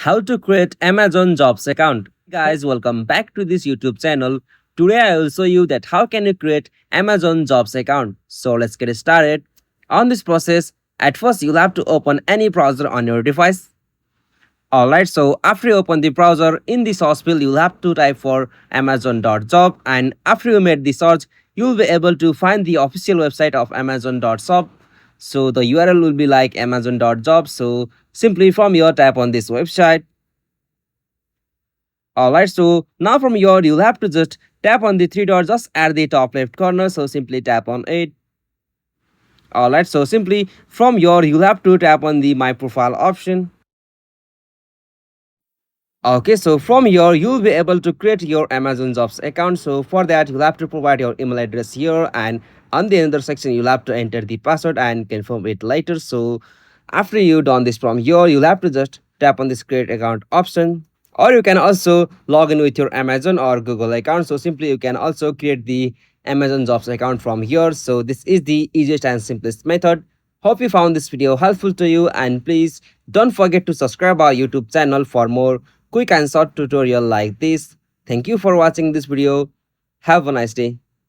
How to create Amazon Jobs account. Guys, welcome back to this YouTube channel. Today I will show you that how can you create Amazon Jobs account. So let's get started. On this process, at first you'll have to open any browser on your device. Alright, so after you open the browser, in the search field you'll have to type for amazon.job, and after you made the search, you'll be able to find the official website of amazon.shop. So the URL will be like amazon.job. So simply from here tap on this website. Alright, so now from here you'll have to just tap on the three dots just at the top left corner. So simply tap on it. Alright, so simply from here you'll have to tap on the my profile option. Okay, so from here you'll be able to create your Amazon Jobs account. So for that you'll have to provide your email address here, and on the other section you'll have to enter the password and confirm it later. So after you done this from here, you'll have to just tap on this create account option, or you can also log in with your Amazon or Google account. So simply you can also create the Amazon Jobs account from here. So this is the easiest and simplest method. Hope you found this video helpful to you, and please don't forget to subscribe our YouTube channel for more quick and short tutorial like this. Thank you for watching this video. Have a nice day.